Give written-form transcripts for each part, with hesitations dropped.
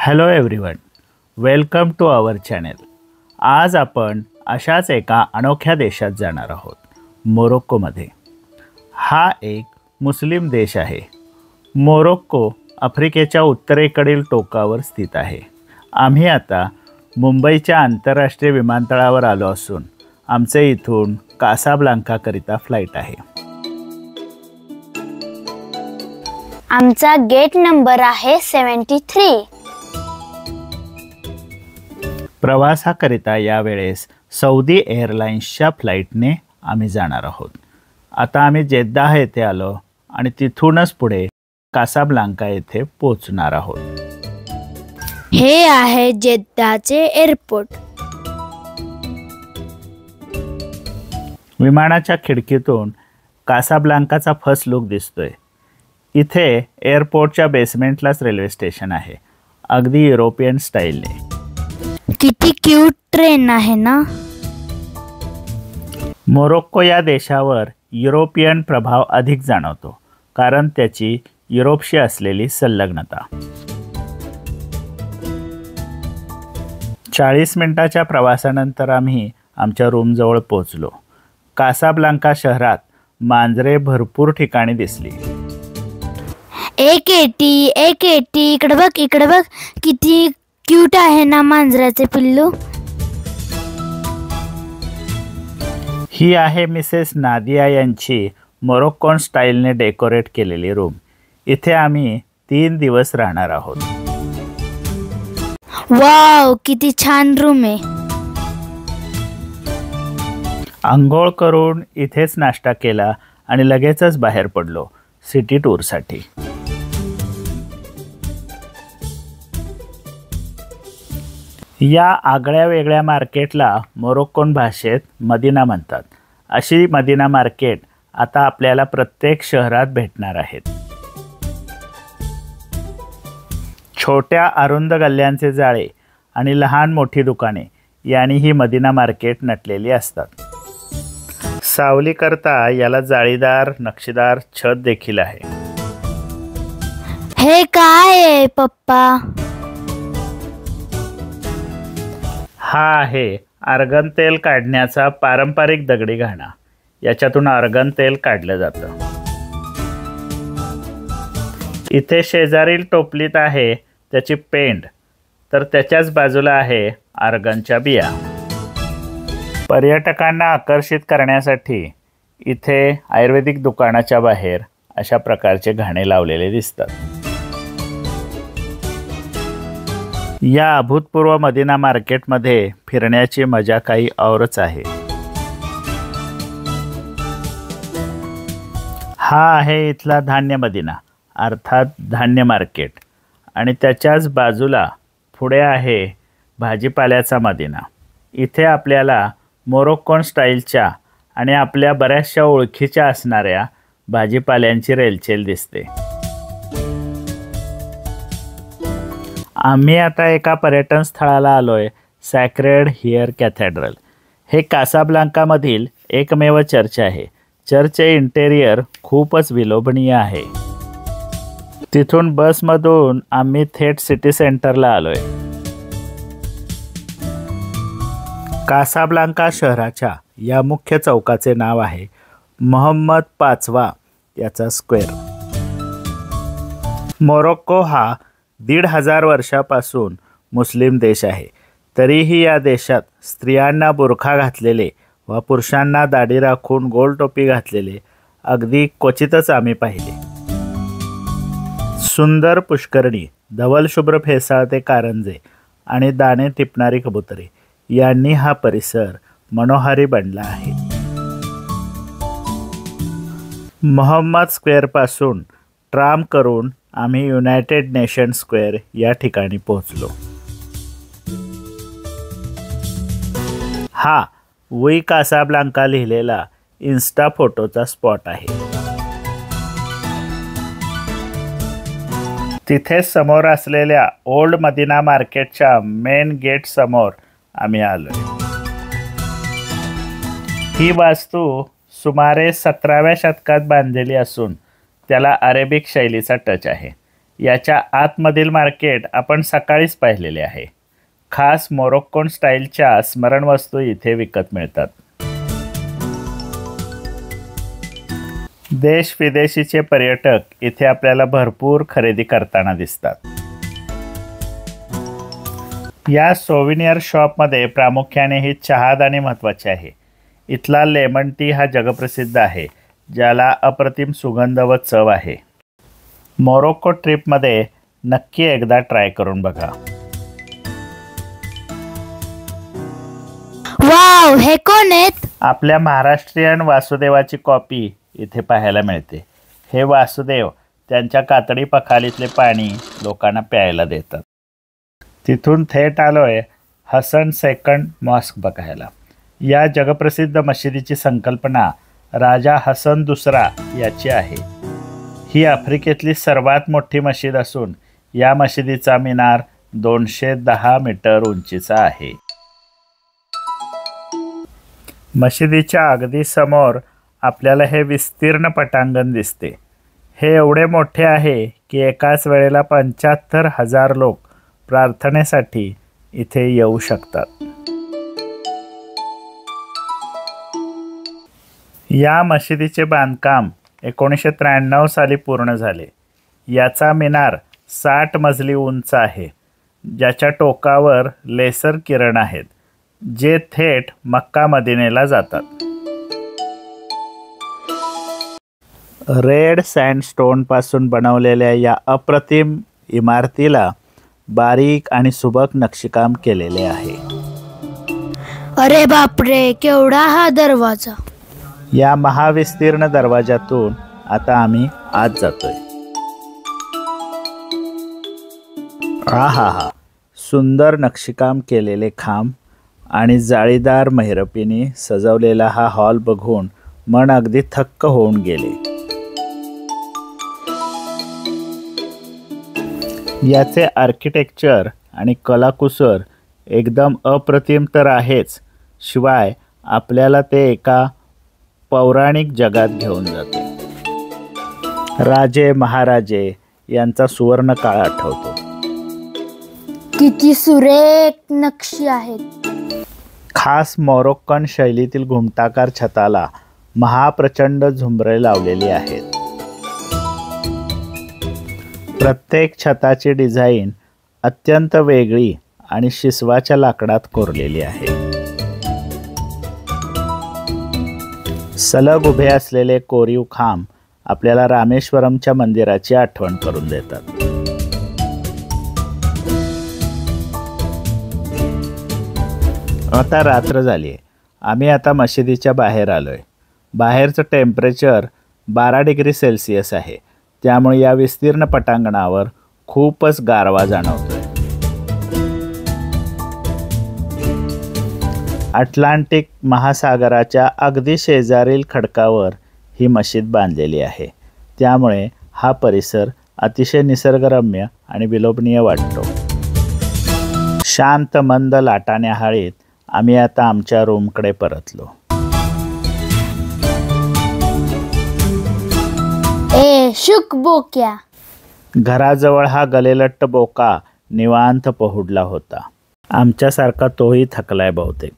Hello everyone, welcome to our channel. आज आपण अशाच एका अनोख्या देशात जाणार आहोत, मोरोक्कोमध्ये. हा एक मुस्लिम देश आहे. मोरोक्को आफ्रिकेच्या उत्तरेकडील टोकावर स्थित आहे. आम्ही आता मुंबईच्या आंतरराष्ट्रीय विमानतळावर आलो असून आमचे इथून कासाब्लांकाकरिता फ्लाईट आहे. आमचा गेट नंबर आहे 73. प्रवासाकरिता यावेळेस सौदी एअरलाइन्सच्या फ्लाईटने आम्ही जाणार आहोत. आता आम्ही जेद्दाह येथे आलो आणि तिथूनच पुढे कासाब्लांका येथे पोहोचणार आहोत. हे आहे जेद्दाचे एअरपोर्ट. विमानाच्या खिडकीतून कासाब्लांकाचा फर्स्ट लुक दिसतोय. इथे एअरपोर्टच्या बेसमेंटलाच रेल्वे स्टेशन आहे, अगदी युरोपियन स्टाईलने. किती क्यूट ट्रेन आहे ना. मोरोक्को या देशावर युरोपियन प्रभाव अधिक जाणवतो, कारण त्याची युरोपशी असलेली संलग्नता. 40 मिनिटाच्या प्रवासानंतर आम्ही आमच्या रूमजवळ पोहोचलो. कासाब्लांका शहरात मांजरे भरपूर ठिकाणी दिसली. एक एटी इकडे बघ किती क्यूट आहे ना मांजराचे पिल्लू. ही आहे मिसेस नादिया यांची मोरोक्कोन स्टाईलने डेकोरेट केलेली रूम. इथे आम्ही 3 दिवस राहणार आहोत. वाव, किती छान रूम आहे. आंघोळ करून इथेच नाश्ता केला आणि लगेचच बाहेर पडलो सिटी टूरसाठी. या आगळ्या वेगळ्या मार्केटला मोरोक्कोन भाषेत मदिना म्हणतात. अशी मदिना मार्केट आता आपल्याला प्रत्येक शहरात भेटणार आहेत. छोट्या अरुंद गल्ल्यांचे जाळे आणि लहान मोठी दुकाने यांनी ही मदिना मार्केट नटलेली असतात. सावलीकरता याला जाळीदार नक्षीदार छत देखील आहे. हे काय आहे पप्पा? हा आहे आर्गन तेल काढण्याचा पारंपरिक दगडी घाणा. याच्यातून आर्गन तेल काढलं जातं. इथे शेजारील टोपलीत आहे त्याची पेंड, तर त्याच्याच बाजूला आहे आर्गनच्या बिया. पर्यटकांना आकर्षित करण्यासाठी इथे आयुर्वेदिक दुकानाच्या बाहेर अशा प्रकारचे घाणे लावलेले दिसतात. या अभूतपूर्व मदिना मार्केटमध्ये फिरण्याची मजा काही औरच आहे. हा आहे इथला धान्य मदिना, अर्थात धान्य मार्केट. आणि त्याच्याच बाजूला पुढे आहे भाजीपाल्याचा मदिना. इथे आपल्याला मोरोक्कोन स्टाईलच्या आणि आपल्या बऱ्याचशा ओळखीच्या असणाऱ्या भाजीपाल्यांची रेलचेल दिसते. आम्ही आता एका पर्यटन स्थळाला आलोय, सॅक्रेड हियर कॅथेड्रल. हे कासाब्लांकामधील एकमेव चर्च आहे. चर्चचे इंटेरियर खूपच विलोभनीय आहे. तिथून बसमधून आम्ही थेट सिटी सेंटरला आलोय. कासाब्लांका शहराच्या या मुख्य चौकाचे नाव आहे मोहम्मद पाचवा याचा स्क्वेअर. मोरोक्को हा 1,500 वर्षापासून मुस्लिम देश आहे. तरीही या देशात स्त्रियांना बुरखा घातलेले व पुरुषांना दाढी राखून गोल टोपी घातलेले अगदी क्वचितच आम्ही पाहिले. सुंदर पुष्करणी, धवलशुभ्र फेसाळते कारंजे आणि दाणे टिपणारी कबुतरे यांनी हा परिसर मनोहारी बनला आहे. मोहम्मद स्क्वेअरपासून ट्राम करून आम्ही युनायटेड नेशन स्क्वेअर या ठिकाणी पोहोचलो. हा वुई कासाब्लांका लिहिलेला इन्स्टा फोटोचा स्पॉट आहे. तिथे समोर असलेल्या ओल्ड मदिना मार्केटच्या मेन गेट समोर आम्ही आलोय. ही वास्तू सुमारे 17व्या शतकात बांधलेली असून त्याला अरेबिक शैलीचा टच आहे. याच्या आतमधील मार्केट आपण सकाळीच पाहिलेले आहे. खास मोरोक्कोन स्टाईलच्या स्मरणवस्तू इथे विकत मिळतात. देश विदेशीचे पर्यटक इथे आपल्याला भरपूर खरेदी करताना दिसतात. या सोव्हिनियर शॉपमध्ये प्रामुख्याने ही चहादाणी महत्त्वाची आहे. इथला लेमन टी हा जगप्रसिद्ध आहे, ज्याला अप्रतिम सुगंध व चव आहे. मोरोक्को ट्रिपमध्ये नक्की एकदा ट्राय करून बघा. वाव, हे कोण आहेत? आपल्या महाराष्ट्रीयन वासुदेवाची कॉपी इथे पाहायला मिळते. हे वासुदेव त्यांच्या कातडी पखालीतले पाणी लोकांना प्यायला देतात. तिथून थेट आलोय हसन सेकंड मॉस्क बघायला. या जगप्रसिद्ध मशिदीची संकल्पना राजा हसन दुसरा याची आहे. ही आफ्रिकेतली सर्वात मोठी मशीद असून या मशिदीचा मिनार 210 मीटर उंचीचा आहे. मशिदीच्या अगदी समोर आपल्याला हे विस्तीर्ण पटांगण दिसते. हे एवढे मोठे आहे की एकाच वेळेला 75,000 लोक प्रार्थनेसाठी इथे येऊ शकतात. या मशिदीचे बांधकाम 1993 साली पूर्ण झाले. याचा मिनार 60 मजली उंच आहे, ज्याच्या टोकावर लेसर किरण आहेत, जे थेट मक्का मदिनेला जातात. रेड सँडस्टोनपासून बनवलेल्या या अप्रतिम इमारतीला बारीक आणि सुबक नक्षीकाम केलेले आहे. अरे बापरे, केवढा हा दरवाजा! या महाविस्तीर्ण दरवाजातून आता आम्ही आत जातोय. आहा, सुंदर नक्षीकाम केलेले खांब आणि जाळीदार महिरपीने सजवलेला हा हॉल बघून मन अगदी थक्क होऊन गेले. याचे आर्किटेक्चर आणि कलाकुसर एकदम अप्रतिम तर आहेच, शिवाय आपल्याला ते एका पौराणिक जगात घेऊन जाते. राजे महाराजे यांचा सुवर्ण काळ आठवतो. किती सुरेख नक्षी आहेत. खास मोरोक्कन शैलीतील घुमटाकार छताला महाप्रचंड झुंबरे लावलेली आहेत. प्रत्येक छताची डिझाईन अत्यंत वेगळी आणि शिसवाच्या लाकडात कोरलेली आहे. सलग उभे असलेले कोरीव खांब आपल्याला रामेश्वरमच्या मंदिराची आठवण करून देतात. आता रात्र झाली आहे. आम्ही आता मशिदीच्या बाहेर आलोय. बाहेरचं टेम्परेचर 12 डिग्री सेल्सिअस आहे, त्यामुळे या विस्तीर्ण पटांगणावर खूपच गारवा जाणवतोय. अटलांटिक महासागराच्या अगदी शेजारील खडकावर ही मशीद बांधलेली आहे, त्यामुळे हा परिसर अतिशय निसर्गरम्य आणि विलोभनीय वाटतो. शांत मंद लाटाने हाळीत आम्ही आता आमच्या रूमकडे परतलो. ए शुक बोक्या! घराजवळ हा गलेलट्ट बोका निवांत पहुडला होता. आमच्यासारखा तोही थकलाय बहुतेक.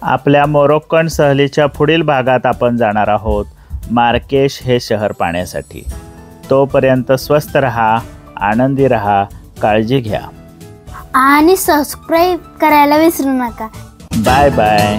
आपल्या मोरोक्कन सहलीच्या पुढील भागात आपण जाणार आहोत मार्केश हे शहर पाहण्यासाठी. तोपर्यंत स्वस्थ रहा, आनंदी रहा, काळजी घ्या आणि सबस्क्राईब करायला विसरू नका. Bye bye.